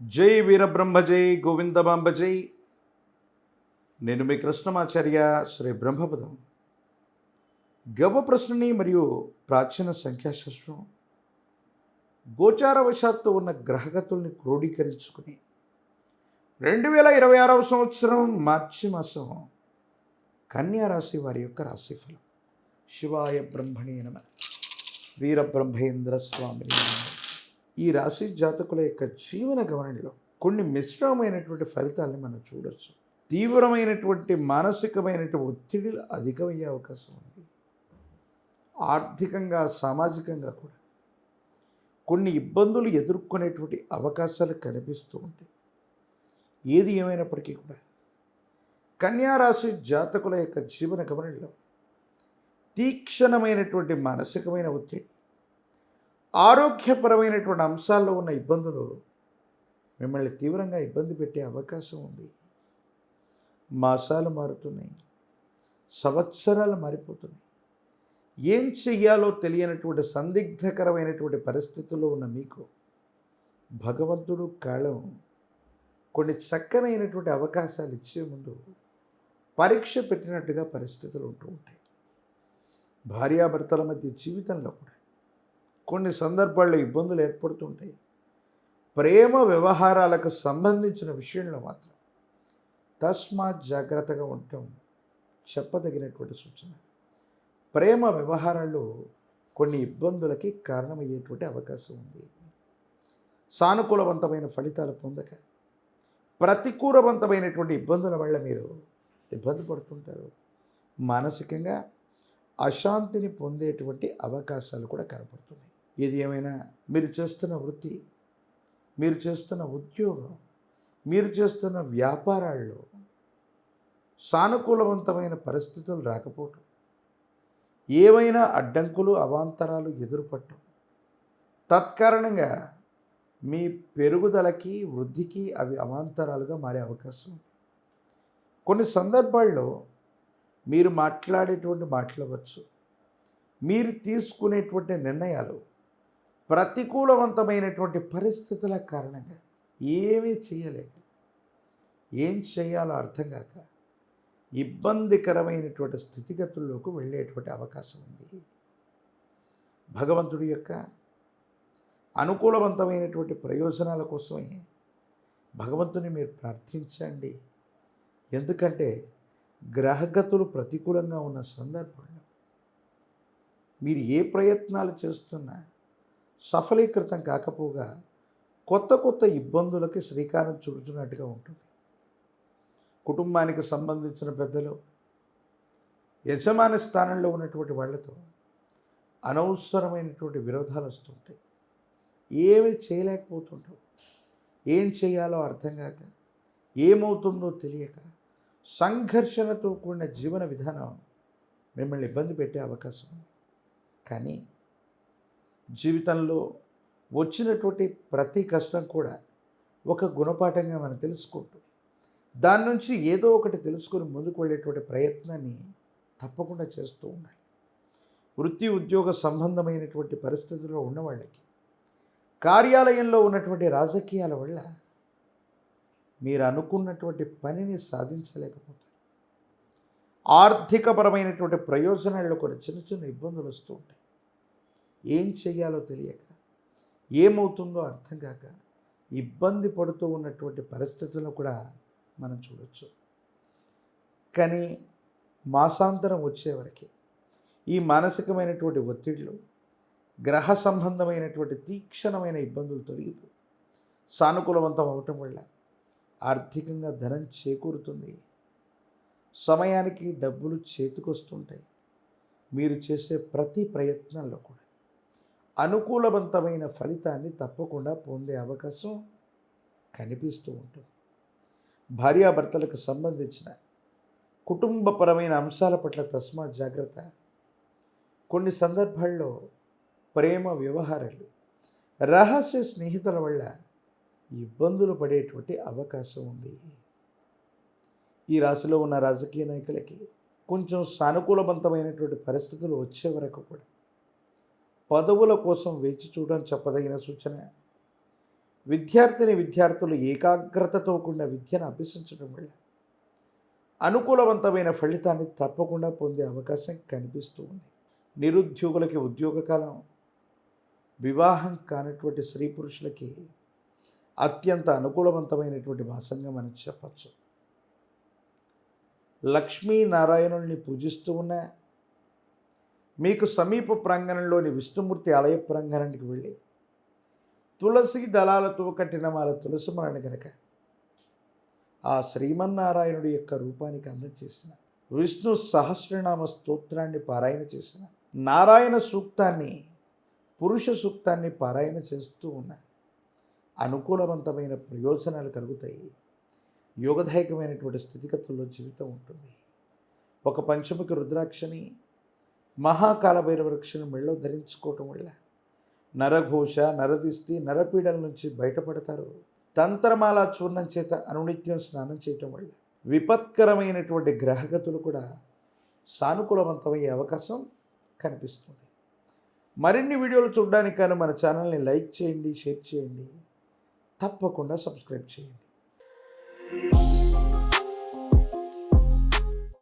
జై వీరబ్రహ్మ జై గోవిందమాంబ జై. నేను మీ కృష్ణమాచార్య శ్రీ బ్రహ్మపదం. గవ్వ ప్రశ్నని మరియు ప్రాచీన సంఖ్యాశాస్త్రం గోచారవశాత్తు ఉన్న గ్రహగతుల్ని క్రోడీకరించుకుని 2026 సంవత్సరం మార్చి మాసం కన్యా రాశి వారి యొక్క రాశిఫలం. శివాయ బ్రహ్మణే నమః. వీరబ్రహ్మేంద్ర స్వామిని నమః. ఈ రాశి జాతకుల యొక్క జీవన గమనంలో కొన్ని మిశ్రమమైనటువంటి ఫలితాలని మనం చూడొచ్చు. తీవ్రమైనటువంటి మానసికమైనటువంటి ఒత్తిడిలు అధికమయ్యే అవకాశం ఉంది. ఆర్థికంగా సామాజికంగా కూడా కొన్ని ఇబ్బందులు ఎదుర్కొనేటువంటి అవకాశాలు కనిపిస్తూ ఉంటాయి. ఏది ఏమైనప్పటికీ కూడా కన్యా రాశి జాతకుల యొక్క జీవన గమనంలో తీక్షణమైనటువంటి మానసికమైన ఒత్తిడి, ఆరోగ్యపరమైనటువంటి అంశాల్లో ఉన్న ఇబ్బందులు మిమ్మల్ని తీవ్రంగా ఇబ్బంది పెట్టే అవకాశం ఉంది. మాసాలు మారుతున్నాయి, సంవత్సరాలు మారిపోతున్నాయి. ఏం చెయ్యాలో తెలియనటువంటి సందిగ్ధకరమైనటువంటి పరిస్థితుల్లో ఉన్న మీకు భగవంతుడు కాలం కొన్ని చక్కనైనటువంటి అవకాశాలు ఇచ్చే ముందు పరీక్ష పెట్టినట్టుగా పరిస్థితులు ఉంటూ ఉంటాయి. భార్యాభర్తల మధ్య జీవితంలో కూడా కొన్ని సందర్భాల్లో ఇబ్బందులు ఏర్పడుతుంటాయి. ప్రేమ వ్యవహారాలకు సంబంధించిన విషయంలో మాత్రం తస్మాత్ జాగ్రత్తగా ఉండటం చెప్పదగినటువంటి సూచన. ప్రేమ వ్యవహారాల్లో కొన్ని ఇబ్బందులకి కారణమయ్యేటువంటి అవకాశం ఉంది. సానుకూలవంతమైన ఫలితాలు పొందక ప్రతికూలవంతమైనటువంటి ఇబ్బందుల వల్ల మీరు ఇబ్బంది పడుతుంటారు. మానసికంగా అశాంతిని పొందేటువంటి అవకాశాలు కూడా కనపడుతున్నాయి. ఏది ఏమైనా మీరు చేస్తున్న వృత్తి, మీరు చేస్తున్న ఉద్యోగం, మీరు చేస్తున్న వ్యాపారాల్లో సానుకూలవంతమైన పరిస్థితులు రాకపోవటం, ఏవైనా అడ్డంకులు అవాంతరాలు ఎదురుపడటం, తత్కారణంగా మీ పెరుగుదలకి వృద్ధికి అవి అవాంతరాలుగా మారే అవకాశం ఉంది. కొన్ని సందర్భాల్లో మీరు మాట్లాడేటువంటి మాట్లాడవచ్చు, మీరు తీసుకునేటువంటి నిర్ణయాలు ప్రతికూలవంతమైనటువంటి పరిస్థితుల కారణంగా ఏమీ చేయలేక, ఏం చేయాలో అర్థం కాక ఇబ్బందికరమైనటువంటి స్థితిగతుల్లోకి వెళ్ళేటువంటి అవకాశం ఉంది. భగవంతుడి యొక్క అనుకూలవంతమైనటువంటి ప్రయోజనాల కోసమే భగవంతుని మీరు ప్రార్థించండి. ఎందుకంటే గ్రహగతులు ప్రతికూలంగా ఉన్న సందర్భంలో మీరు ఏ ప్రయత్నాలు చేస్తున్నా సఫలీకృతం కాకపోగా కొత్త కొత్త ఇబ్బందులకి శ్రీకారం చుడుతున్నట్టుగా ఉంటుంది. కుటుంబానికి సంబంధించిన పెద్దలు, యజమాని స్థానంలో ఉన్నటువంటి వాళ్ళతో అనవసరమైనటువంటి విరోధాలు వస్తుంటాయి. ఏమి చేయలేకపోతుంటాం. ఏం చేయాలో అర్థం కాక, ఏమవుతుందో తెలియక సంఘర్షణతో కూడిన జీవన విధానం మిమ్మల్ని ఇబ్బంది పెట్టే అవకాశం ఉంది. కానీ జీవితంలో వచ్చినటువంటి ప్రతి కష్టం కూడా ఒక గుణపాఠంగా మనం తెలుసుకుంటూ దాని నుంచి ఏదో ఒకటి తెలుసుకొని ముందుకు వెళ్ళేటువంటి ప్రయత్నాన్ని తప్పకుండా చేస్తూ ఉండాలి. వృత్తి ఉద్యోగ సంబంధమైనటువంటి పరిస్థితుల్లో ఉన్న వాళ్ళకి, కార్యాలయంలో ఉన్నటువంటి రాజకీయాల వల్ల మీరు అనుకున్నటువంటి పనిని సాధించలేకపోతారు. ఆర్థికపరమైనటువంటి ప్రయోజనాల్లో కూడా చిన్న చిన్న ఇబ్బందులు వస్తూ ఉంటాయి. ఏం చెయ్యాలో తెలియక, ఏమవుతుందో అర్థం కాక ఇబ్బంది పడుతూ ఉన్నటువంటి పరిస్థితులను కూడా మనం చూడవచ్చు. కానీ మాసాంతరం వచ్చేవరకు ఈ మానసికమైనటువంటి ఒత్తిడిలు, గ్రహ సంబంధమైనటువంటి తీక్షణమైన ఇబ్బందులు తొలగిపోయి సానుకూలవంతం అవటం వల్ల ఆర్థికంగా ధనం చేకూరుతుంది. సమయానికి డబ్బులు చేతికొస్తుంటాయి. మీరు చేసే ప్రతి ప్రయత్నంలో కూడా అనుకూలవంతమైన ఫలితాన్ని తప్పకుండా పొందే అవకాశం కనిపిస్తూ ఉంటుంది. భార్యాభర్తలకు సంబంధించిన కుటుంబపరమైన అంశాల పట్ల తస్మాత్ జాగ్రత్త. కొన్ని సందర్భాల్లో ప్రేమ వ్యవహారాలు, రహస్య స్నేహితుల వల్ల ఇబ్బందులు పడేటువంటి అవకాశం ఉంది. ఈ రాశిలో ఉన్న రాజకీయ నాయకులకి కొంచెం సానుకూలవంతమైనటువంటి పరిస్థితులు వచ్చే వరకు కూడా పదవుల కోసం వేచి చూడడం చెప్పదగిన సూచన. విద్యార్థులు ఏకాగ్రతతో కూడిన విద్యను అభ్యసించడం వల్ల అనుకూలవంతమైన ఫలితాన్ని తప్పకుండా పొందే అవకాశం కనిపిస్తూ ఉంది. నిరుద్యోగులకి ఉద్యోగకాలం, వివాహం కానటువంటి స్త్రీ పురుషులకి అత్యంత అనుకూలవంతమైనటువంటి మాసంగా మనం చెప్పచ్చు. లక్ష్మీనారాయణుల్ని పూజిస్తూ ఉన్న మీకు సమీప ప్రాంగణంలోని విష్ణుమూర్తి ఆలయ ప్రాంగణానికి వెళ్ళి తులసి దళాలతో కట్టిన మాల తులసి మాలను కనుక ఆ శ్రీమన్నారాయణుడి యొక్క రూపానికి అందజేసిన, విష్ణు సహస్రనామ స్తోత్రాన్ని పారాయణ చేసిన, నారాయణ సూక్తాన్ని, పురుష సూక్తాన్ని పారాయణ చేస్తూ ఉన్న అనుకూలవంతమైన ప్రయోజనాలు కలుగుతాయి. యోగదాయకమైనటువంటి స్థితిగతుల్లో జీవితం ఉంటుంది. ఒక పంచముఖి రుద్రాక్షని, మహాకాల భైరవ వృక్షను మెళ్ళో ధరించుకోవటం వల్ల నరఘోష, నరదిష్టి, నరపీడల నుంచి బయటపడతారు. తంత్రమాల చూర్ణం చేత అనునిత్యం స్నానం చేయటం వల్ల విపత్కరమైనటువంటి గ్రహగతులు కూడా సానుకూలవంతమయ్యే అవకాశం కనిపిస్తుంది. మరిన్ని వీడియోలు చూడడానికి కానీ మన ఛానల్ని లైక్ చేయండి, షేర్ చేయండి, తప్పకుండా సబ్స్క్రైబ్ చేయండి.